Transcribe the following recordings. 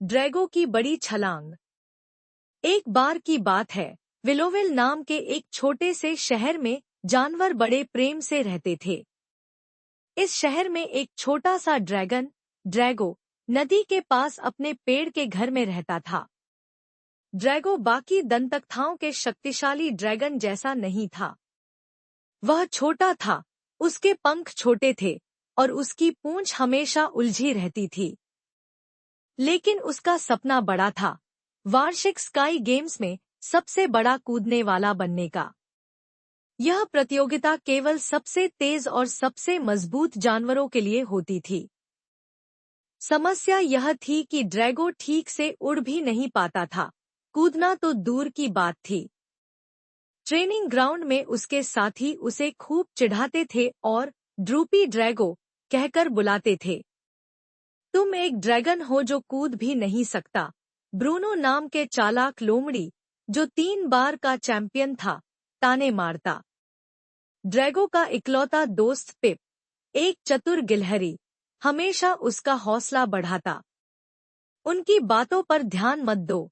Drago की बड़ी छलांग। एक बार की बात है, विलोविल नाम के एक छोटे से शहर में जानवर बड़े प्रेम से रहते थे। इस शहर में एक छोटा सा ड्रैगो नदी के पास अपने पेड़ के घर में रहता था। ड्रैगो बाकी दंतकथाओं के शक्तिशाली ड्रैगन जैसा नहीं था। वह छोटा था, उसके पंख छोटे थे और उसकी पूंछ हमेशा उलझी रहती थी। लेकिन उसका सपना बड़ा था, वार्षिक स्काई गेम्स में सबसे बड़ा कूदने वाला बनने का। यह प्रतियोगिता केवल सबसे तेज और सबसे मजबूत जानवरों के लिए होती थी। समस्या यह थी कि ड्रैगो ठीक से उड़ भी नहीं पाता था, कूदना तो दूर की बात थी। ट्रेनिंग ग्राउंड में उसके साथी उसे खूब चिढ़ाते थे और ड्रूपी ड्रैगो कहकर बुलाते थे। तुम एक ड्रैगन हो जो कूद भी नहीं सकता। ब्रूनो नाम के चालाक लोमड़ी, जो 3 बार का चैंपियन था, ताने मारता। ड्रैगो का इकलौता दोस्त पिप, एक चतुर गिलहरी, हमेशा उसका हौसला बढ़ाता। उनकी बातों पर ध्यान मत दो।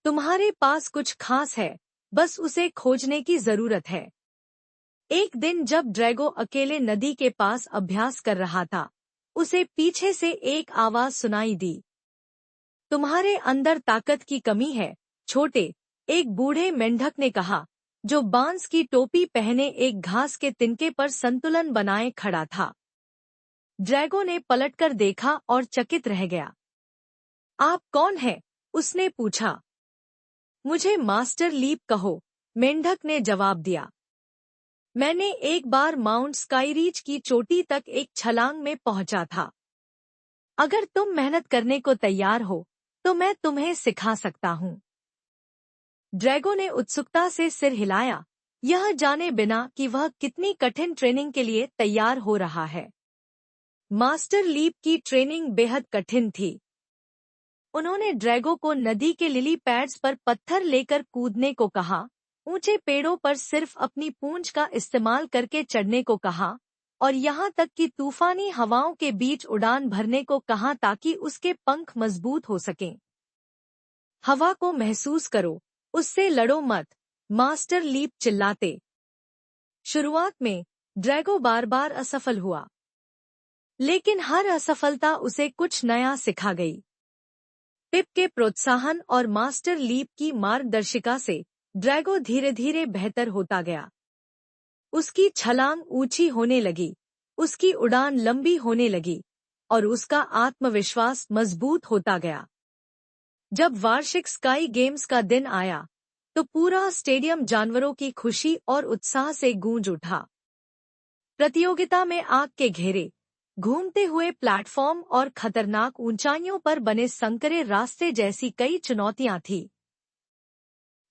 तुम्हारे पास कुछ खास है, बस उसे खोजने की जरूरत है। एक दिन जब ड्रैगो अकेले नदी के पास अभ्यास कर रहा था, उसे पीछे से एक आवाज सुनाई दी। तुम्हारे अंदर ताकत की कमी है, छोटे, एक बूढ़े मेंढक ने कहा, जो बांस की टोपी पहने एक घास के तिनके पर संतुलन बनाए खड़ा था। ड्रैगो ने पलटकर देखा और चकित रह गया। आप कौन हैं? उसने पूछा। मुझे मास्टर लीप कहो, मेंढक ने जवाब दिया। मैंने एक बार माउंट स्काईरीच की चोटी तक एक छलांग में पहुंचा था। अगर तुम मेहनत करने को तैयार हो, तो मैं तुम्हें सिखा सकता हूँ। ड्रैगो ने उत्सुकता से सिर हिलाया, यह जाने बिना कि वह कितनी कठिन ट्रेनिंग के लिए तैयार हो रहा है। मास्टर लीप की ट्रेनिंग बेहद कठिन थी। उन्होंने ड्रैगो को नदी के लिली पैड्स पर पत्थर लेकर कूदने को कहा, ऊंचे पेड़ों पर सिर्फ अपनी पूंछ का इस्तेमाल करके चढ़ने को कहा, और यहाँ तक कि तूफानी हवाओं के बीच उड़ान भरने को कहा ताकि उसके पंख मजबूत हो सकें। हवा को महसूस करो, उससे लड़ो मत, मास्टर लीप चिल्लाते। शुरुआत में ड्रैगो बार बार असफल हुआ, लेकिन हर असफलता उसे कुछ नया सिखा गई। पिप के प्रोत्साहन और मास्टर लीप की मार्गदर्शिका से ड्रैगो धीरे धीरे बेहतर होता गया। उसकी छलांग ऊंची होने लगी, उसकी उड़ान लंबी होने लगी, और उसका आत्मविश्वास मजबूत होता गया। जब वार्षिक स्काई गेम्स का दिन आया, तो पूरा स्टेडियम जानवरों की खुशी और उत्साह से गूंज उठा। प्रतियोगिता में आग के घेरे, घूमते हुए प्लेटफॉर्म और खतरनाक ऊंचाइयों पर बने संकरे रास्ते जैसी कई चुनौतियां थीं।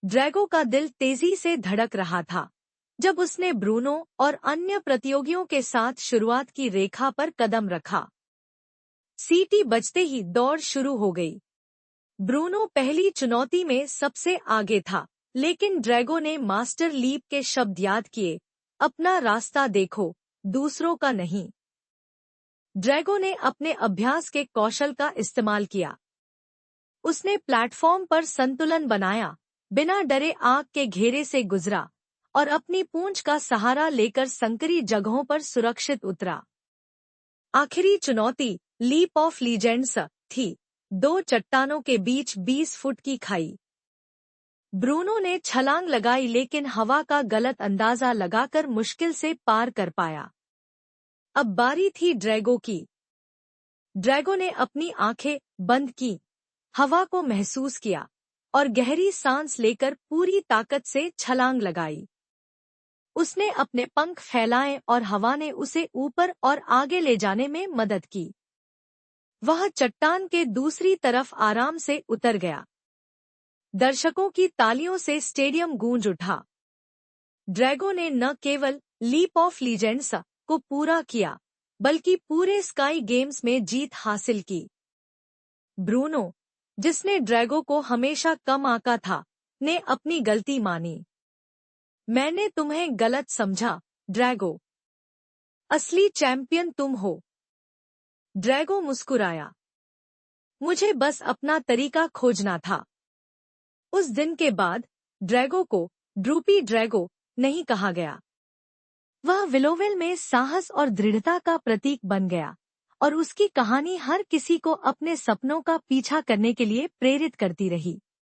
ड्रैगो का दिल तेजी से धड़क रहा था जब उसने ब्रूनो और अन्य प्रतियोगियों के साथ शुरुआत की रेखा पर कदम रखा। सीटी बजते ही दौड़ शुरू हो गई। ब्रूनो पहली चुनौती में सबसे आगे था, लेकिन ड्रैगो ने मास्टर लीप के शब्द याद किए, अपना रास्ता देखो, दूसरों का नहीं। ड्रैगो ने अपने अभ्यास के कौशल का इस्तेमाल किया। उसने प्लेटफॉर्म पर संतुलन बनाया, बिना डरे आग के घेरे से गुजरा और अपनी पूंछ का सहारा लेकर संकरी जगहों पर सुरक्षित उतरा। आखिरी चुनौती लीप ऑफ लीजेंड्स थी, 2 चट्टानों के बीच 20 फुट की खाई। ब्रूनो ने छलांग लगाई लेकिन हवा का गलत अंदाजा लगाकर मुश्किल से पार कर पाया। अब बारी थी ड्रैगो की। ड्रैगो ने अपनी आंखें बंद की, हवा को महसूस किया और गहरी सांस लेकर पूरी ताकत से छलांग लगाई। उसने अपने पंख फैलाए और हवा ने उसे ऊपर और आगे ले जाने में मदद की। वह चट्टान के दूसरी तरफ आराम से उतर गया। दर्शकों की तालियों से स्टेडियम गूंज उठा। ड्रैगो ने न केवल लीप ऑफ लीजेंड्स को पूरा किया, बल्कि पूरे स्काई गेम्स में जीत हासिल की। ब्रूनो, जिसने ड्रैगो को हमेशा कम आंका था, ने अपनी गलती मानी। मैंने तुम्हें गलत समझा, ड्रैगो। असली चैंपियन तुम हो। ड्रैगो मुस्कुराया। मुझे बस अपना तरीका खोजना था। उस दिन के बाद ड्रैगो को ड्रूपी ड्रैगो नहीं कहा गया। वह विलोवेल में साहस और दृढ़ता का प्रतीक बन गया और उसकी कहानी हर किसी को अपने सपनों का पीछा करने के लिए प्रेरित करती रही।